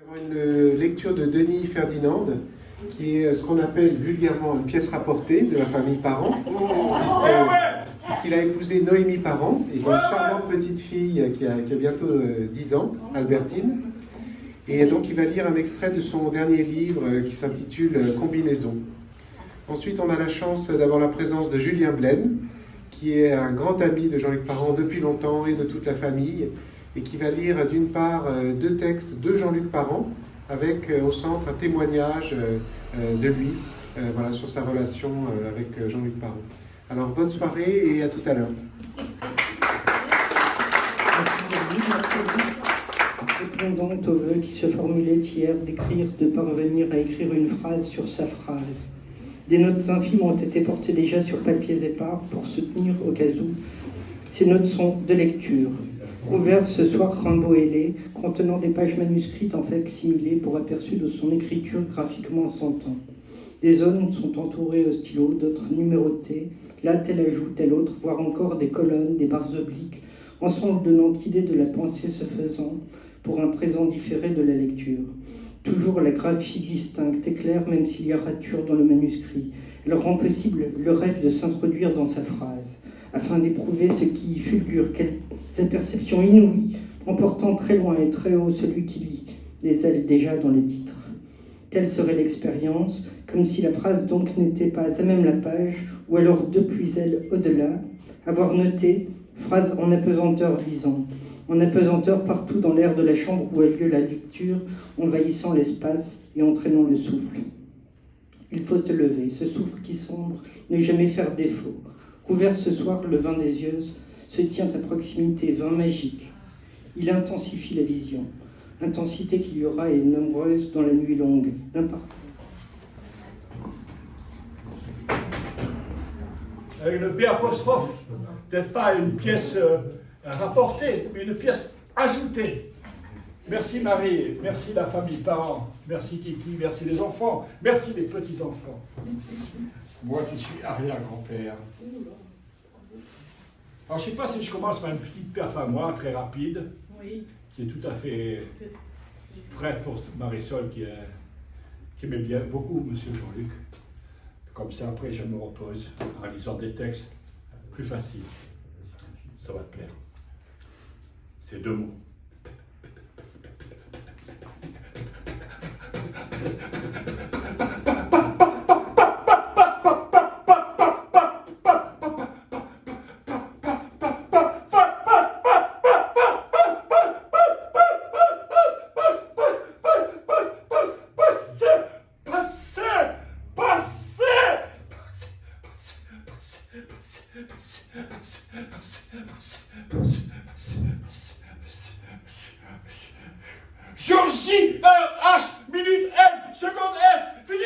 Une lecture de Denis Ferdinand, qui est ce qu'on appelle vulgairement une pièce rapportée de la famille Parent, puisqu'il a épousé Noémie Parent. Ils ont une charmante petite fille qui a bientôt 10 ans, Albertine. Et donc il va lire un extrait de son dernier livre qui s'intitule Combinaison. Ensuite, on a la chance d'avoir la présence de Julien Blaine, qui est un grand ami de Jean-Luc Parent depuis longtemps et de toute la famille, et qui va lire d'une part deux textes de Jean-Luc Parent, avec au centre un témoignage de lui voilà, sur sa relation avec Jean-Luc Parent. Alors bonne soirée et à tout à l'heure. Répondant au vœu qui se formulait hier d'écrire, de parvenir à écrire une phrase sur sa phrase. Des notes infimes ont été portées déjà sur papiers épars pour soutenir au cas où. Ces notes sont de lecture. Ouvert ce soir Rimbaud ailé, contenant des pages manuscrites en facsimilé pour aperçu de son écriture graphiquement s'entend. Des zones sont entourées au stylo, d'autres numérotées, là tel ajout, tel autre, voire encore des colonnes, des barres obliques, ensemble donnant idée de la pensée se faisant pour un présent différé de la lecture. Toujours la graphie distincte et claire, même s'il y a rature dans le manuscrit. Elle rend possible le rêve de s'introduire dans sa phrase, afin d'éprouver ce qui y fulgure, cette perception inouïe, emportant très loin et très haut celui qui lit, les ailes déjà dans le titre. Telle serait l'expérience, comme si la phrase donc n'était pas à même la page, ou alors depuis elle au-delà, avoir noté, phrase en apesanteur lisant, en apesanteur partout dans l'air de la chambre où a lieu la lecture, envahissant l'espace et entraînant le souffle. Il faut se lever, ce souffle qui sombre, ne jamais faire défaut. Couvert ce soir, le vin des yeux se tient à proximité, vin magique. Il intensifie la vision, intensité qu'il y aura et nombreuse dans la nuit longue, d'imparfait. Avec le P apostrophe, peut-être pas une pièce rapportée, mais une pièce ajoutée. Merci Marie, merci la famille, parents, merci Kiki, merci les enfants, merci les petits-enfants. Moi qui suis arrière-grand-père. Alors je ne sais pas si je commence par une petite perf à moi, très rapide, oui, qui est tout à fait prête pour Marisol qui aimait bien beaucoup Monsieur Jean-Luc. Comme ça après je me repose en lisant des textes plus faciles. Ça va te plaire. C'est deux mots. Jour J, heure H, minute M, seconde S, fini.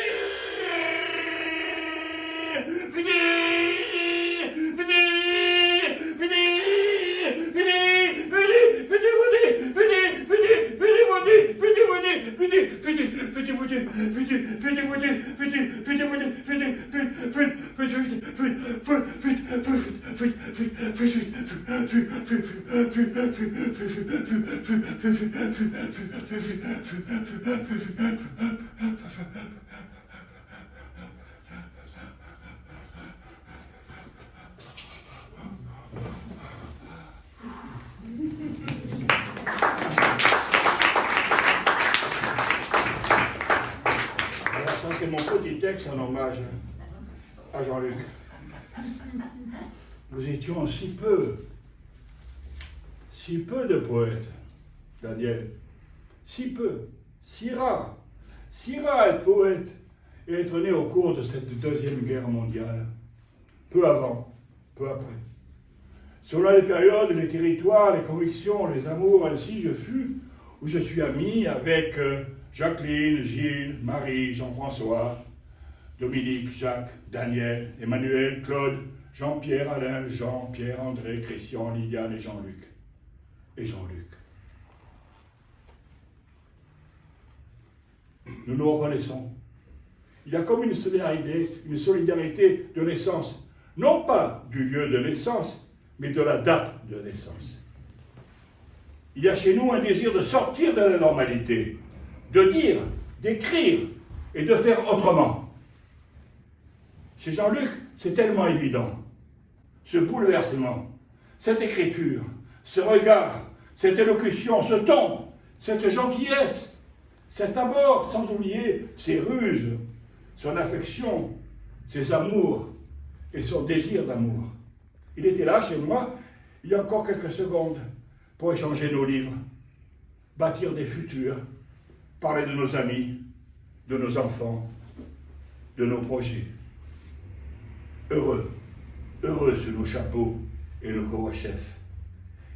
C'est mon petit texte en hommage à Jean-Luc. Nous étions si peu de poètes, Daniel, si peu, si rare être poète et être né au cours de cette Deuxième Guerre mondiale, peu avant, peu après. Selon les périodes, les territoires, les convictions, les amours, ainsi je fus, où je suis ami avec Jacqueline, Gilles, Marie, Jean-François, Dominique, Jacques, Daniel, Emmanuel, Claude, Jean-Pierre, Alain, Jean-Pierre, André, Christian, Liliane et Jean-Luc. Et Jean-Luc. Nous nous reconnaissons. Il y a comme une solidarité de naissance, non pas du lieu de naissance, mais de la date de naissance. Il y a chez nous un désir de sortir de la normalité, de dire, d'écrire et de faire autrement. Chez Jean-Luc, c'est tellement évident. Ce bouleversement, cette écriture, ce regard, cette élocution, ce ton, cette gentillesse, cet abord, sans oublier ses ruses, son affection, ses amours et son désir d'amour. Il était là, chez moi, il y a encore quelques secondes, pour échanger nos livres, bâtir des futurs, parler de nos amis, de nos enfants, de nos projets. Heureux, heureux sous nos chapeaux et nos couvre-chefs.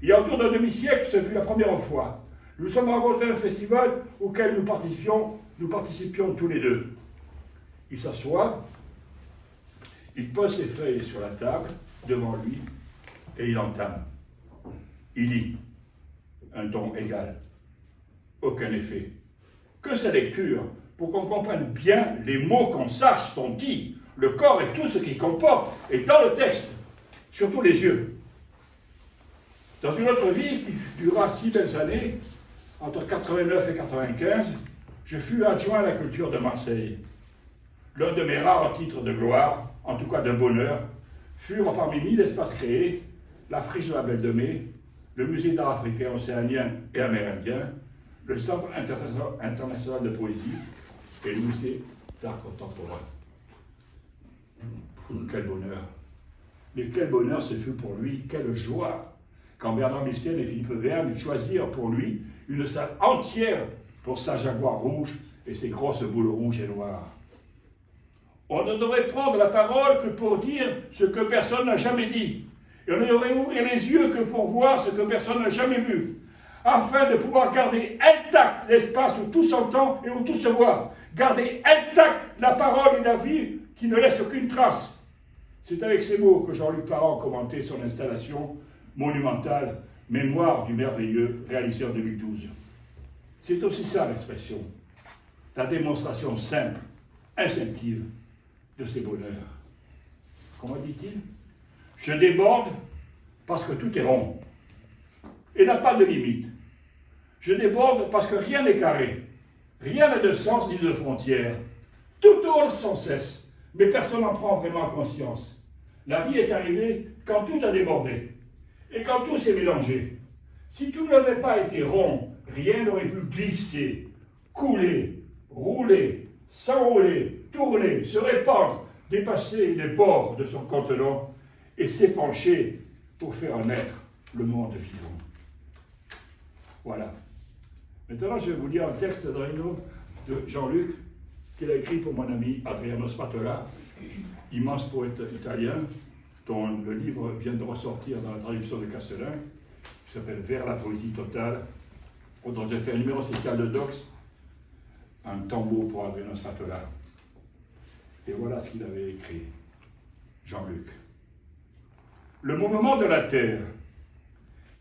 Il y a autour d'un demi-siècle, ce fut la première fois. Nous sommes rencontrés à un festival auquel nous participions tous les deux. Il s'assoit, il pose ses feuilles sur la table, devant lui, et il entame. Il lit, un ton égal, aucun effet. Que sa lecture, pour qu'on comprenne bien les mots qu'on sache sont dits, le corps et tout ce qu'il comporte, est dans le texte, surtout les yeux. Dans une autre vie qui dura 6 belles années, entre 89 et 95, je fus adjoint à la culture de Marseille. L'un de mes rares titres de gloire, en tout cas de bonheur, furent parmi 1000 espaces créés, la friche de la Belle de Mai, le musée d'art africain, océanien et amérindien, le Centre international de poésie et le musée d'art contemporain. Quel bonheur! Mais quel bonheur ce fut pour lui, quelle joie, quand Bernard Michel et Philippe Verne choisirent pour lui une salle entière pour sa Jaguar rouge et ses grosses boules rouges et noires. On ne devrait prendre la parole que pour dire ce que personne n'a jamais dit. Et on ne devrait ouvrir les yeux que pour voir ce que personne n'a jamais vu. Afin de pouvoir garder intact l'espace où tout s'entend et où tout se voit. Garder intact la parole et la vie qui ne laissent aucune trace. C'est avec ces mots que Jean-Luc Parent commentait son installation monumentale « Mémoire du merveilleux » réalisée en 2012. C'est aussi ça l'expression, la démonstration simple, instinctive de ses bonheurs. Comment dit-il? Je déborde parce que tout est rond et n'a pas de limite. Je déborde parce que rien n'est carré, rien n'a de sens ni de frontières. Tout tourne sans cesse, mais personne n'en prend vraiment conscience. La vie est arrivée quand tout a débordé et quand tout s'est mélangé. Si tout n'avait pas été rond, rien n'aurait pu glisser, couler, rouler, s'enrouler, tourner, se répandre, dépasser les bords de son contenant et s'épancher pour faire naître le monde vivant. Voilà. Maintenant, je vais vous lire un texte de Jean-Luc qu'il a écrit pour mon ami Adriano Spatola, immense poète italien, dont le livre vient de ressortir dans la traduction de Castelin, qui s'appelle Vers la poésie totale, dont j'ai fait un numéro spécial de Dox, un tambour pour Adriano Spatola. Et voilà ce qu'il avait écrit, Jean-Luc. Le mouvement de la Terre,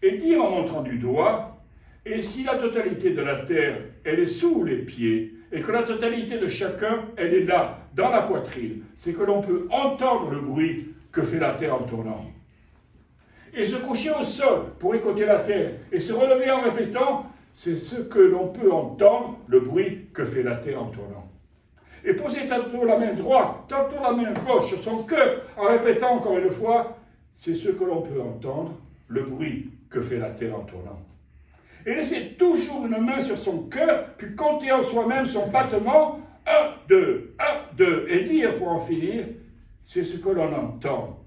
et dire en montrant du doigt, et si la totalité de la Terre, elle est sous les pieds, et que la totalité de chacun, elle est là, dans la poitrine, c'est que l'on peut entendre le bruit que fait la Terre en tournant. Et se coucher au sol pour écouter la Terre, et se relever en répétant, c'est ce que l'on peut entendre, le bruit que fait la Terre en tournant. Et poser tantôt la main droite, tantôt la main gauche sur son cœur, en répétant encore une fois, c'est ce que l'on peut entendre, le bruit que fait la Terre en tournant. Et laisser toujours une main sur son cœur, puis compter en soi-même son battement, 1, 2, 1, 2, et dire pour en finir, c'est ce que l'on entend,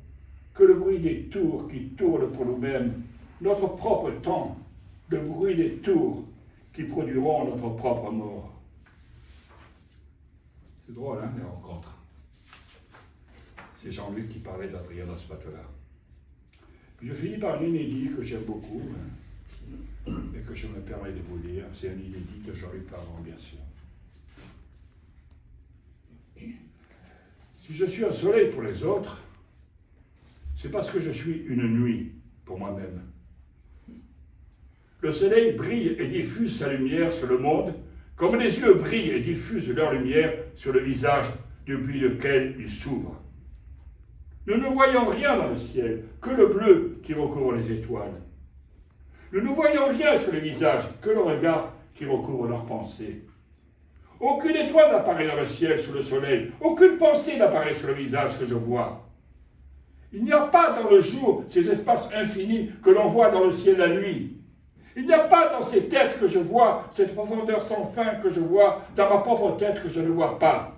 que le bruit des tours qui tournent pour nous-mêmes, notre propre temps, le bruit des tours qui produiront notre propre mort. C'est drôle, hein, les rencontres. C'est Jean-Luc qui parlait d'Adriano Spatola. Puis je finis par un inédit que j'aime beaucoup, et que je me permets de vous lire. C'est un inédit de Jean-Luc Parent, bien sûr. Si je suis un soleil pour les autres, c'est parce que je suis une nuit pour moi-même. Le soleil brille et diffuse sa lumière sur le monde, comme les yeux brillent et diffusent leur lumière sur le visage depuis lequel ils s'ouvrent. Nous ne voyons rien dans le ciel, que le bleu qui recouvre les étoiles. Nous ne voyons rien sur les visages, que le regard qui recouvre leurs pensées. Aucune étoile n'apparaît dans le ciel sous le soleil. Aucune pensée n'apparaît sur le visage que je vois. Il n'y a pas dans le jour ces espaces infinis que l'on voit dans le ciel la nuit. Il n'y a pas dans ces têtes que je vois, cette profondeur sans fin que je vois, dans ma propre tête que je ne vois pas.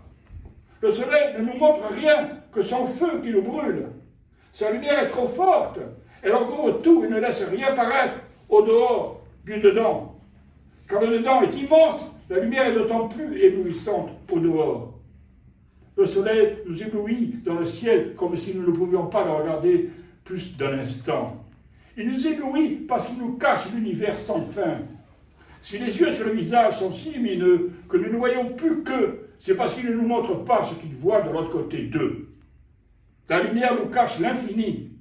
Le soleil ne nous montre rien que son feu qui nous brûle. Sa lumière est trop forte. Elle recouvre tout et ne laisse rien paraître au dehors du dedans. Quand le dedans est immense, la lumière est d'autant plus éblouissante au dehors. Le soleil nous éblouit dans le ciel comme si nous ne pouvions pas le regarder plus d'un instant. Il nous éblouit parce qu'il nous cache l'univers sans fin. Si les yeux sur le visage sont si lumineux que nous ne voyons plus qu'eux, c'est parce qu'ils ne nous montrent pas ce qu'ils voient de l'autre côté d'eux. La lumière nous cache l'infini.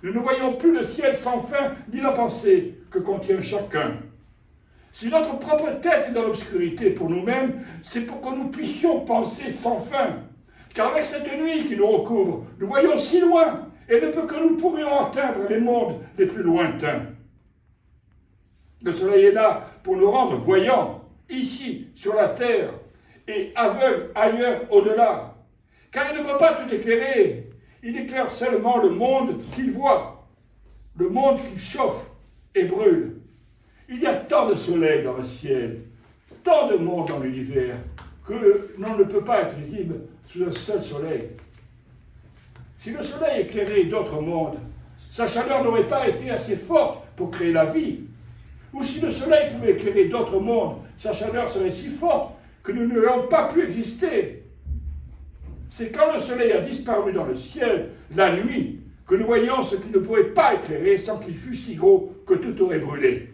Nous ne voyons plus le ciel sans fin ni la pensée que contient chacun. Si notre propre tête est dans l'obscurité pour nous-mêmes, c'est pour que nous puissions penser sans fin. Car avec cette nuit qui nous recouvre, nous voyons si loin, et ne peut que nous pourrions atteindre les mondes les plus lointains. Le soleil est là pour nous rendre voyants, ici, sur la terre, et aveugles ailleurs, au-delà. Car il ne peut pas tout éclairer. Il éclaire seulement le monde qu'il voit, le monde qui chauffe et brûle. Il y a tant de soleil dans le ciel, tant de monde dans l'univers, que l'on ne peut pas être visible sous un seul soleil. Si le soleil éclairait d'autres mondes, sa chaleur n'aurait pas été assez forte pour créer la vie. Ou si le soleil pouvait éclairer d'autres mondes, sa chaleur serait si forte que nous n'aurions pas pu exister. C'est quand le soleil a disparu dans le ciel, la nuit, que nous voyons ce qu'il ne pouvait pas éclairer sans qu'il fût si gros que tout aurait brûlé.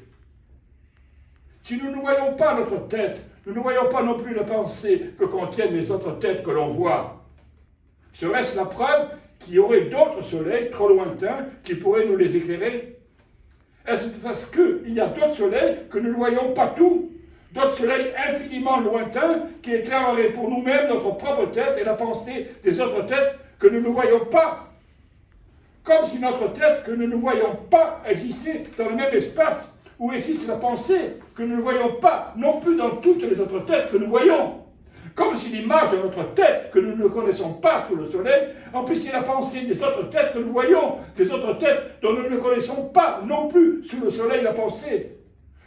Si nous ne voyons pas notre tête, nous ne voyons pas non plus la pensée que contiennent les autres têtes que l'on voit. Serait-ce la preuve qu'il y aurait d'autres soleils trop lointains qui pourraient nous les éclairer? Est-ce parce qu'il y a d'autres soleils que nous ne voyons pas tout? D'autres soleils infiniment lointains qui éclaireraient pour nous-mêmes notre propre tête et la pensée des autres têtes que nous ne voyons pas? Comme si notre tête que nous ne voyons pas existait dans le même espace où existe la pensée que nous ne voyons pas, non plus dans toutes les autres têtes que nous voyons. Comme si l'image de notre tête, que nous ne connaissons pas sous le soleil, emplissait la pensée des autres têtes que nous voyons, des autres têtes dont nous ne connaissons pas, non plus sous le soleil, la pensée.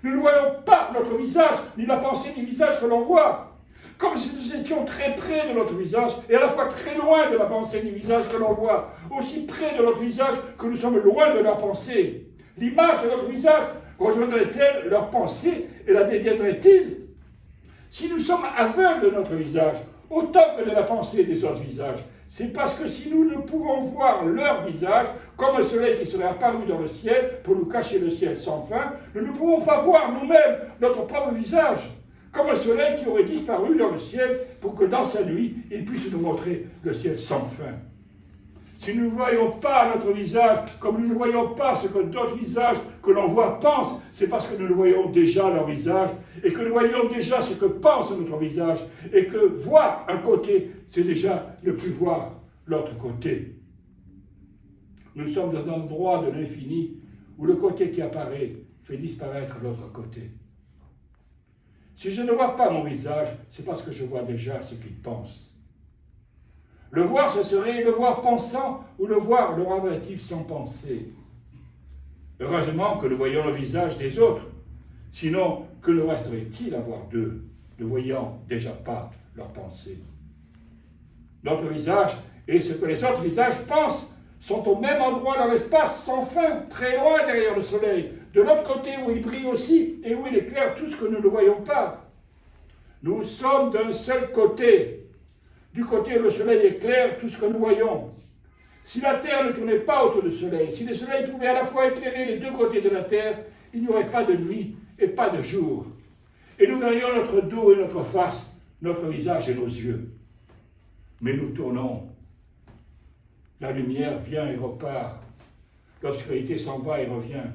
Nous ne voyons pas notre visage, ni la pensée du visage que l'on voit. Comme si nous étions très près de notre visage, et à la fois très loin de la pensée du visage que l'on voit, aussi près de notre visage que nous sommes loin de la pensée. L'image de notre visage rejoindrait-elle leur pensée et la détiendrait-il? Si nous sommes aveugles de notre visage, autant que de la pensée des autres visages, c'est parce que si nous ne pouvons voir leur visage, comme un soleil qui serait apparu dans le ciel pour nous cacher le ciel sans fin, nous ne pouvons pas voir nous-mêmes notre propre visage, comme un soleil qui aurait disparu dans le ciel pour que dans sa nuit, il puisse nous montrer le ciel sans fin. Si nous ne voyons pas notre visage, comme nous ne voyons pas ce que d'autres visages que l'on voit pensent, c'est parce que nous voyons déjà leur visage, et que nous voyons déjà ce que pense notre visage, et que voir un côté, c'est déjà ne plus voir l'autre côté. Nous sommes dans un endroit de l'infini où le côté qui apparaît fait disparaître l'autre côté. Si je ne vois pas mon visage, c'est parce que je vois déjà ce qu'il pense. Le voir, ce serait le voir pensant ou le voir le rendrait-il sans penser? Heureusement que nous voyons le visage des autres. Sinon, que nous resterait-il à voir d'eux, ne voyant déjà pas leur pensée? Notre visage et ce que les autres visages pensent sont au même endroit dans l'espace sans fin, très loin derrière le soleil, de l'autre côté où il brille aussi et où il éclaire tout ce que nous ne voyons pas. Nous sommes d'un seul côté. Du côté où le soleil éclaire tout ce que nous voyons. Si la terre ne tournait pas autour du soleil, si le soleil pouvait à la fois éclairer les deux côtés de la terre, il n'y aurait pas de nuit et pas de jour. Et nous verrions notre dos et notre face, notre visage et nos yeux. Mais nous tournons. La lumière vient et repart. L'obscurité s'en va et revient.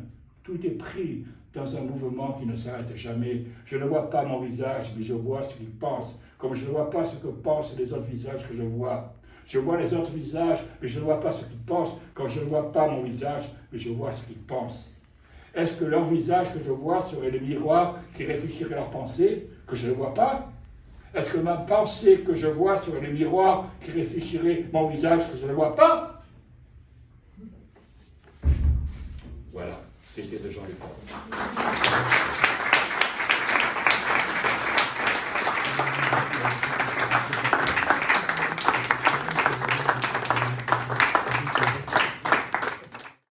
Tout est pris dans un mouvement qui ne s'arrête jamais. Je ne vois pas mon visage, mais je vois ce qu'il pense. Comme je ne vois pas ce que pensent les autres visages que je vois. Je vois les autres visages, mais je ne vois pas ce qu'ils pensent. Quand je ne vois pas mon visage, mais je vois ce qu'ils pensent. Est-ce que leur visage que je vois serait le miroir qui réfléchirait leurs pensées, que je ne vois pas? Est-ce que ma pensée que je vois sur les miroirs qui réfléchirait mon visage que je ne vois pas? Voilà, c'est de Jean-Luc.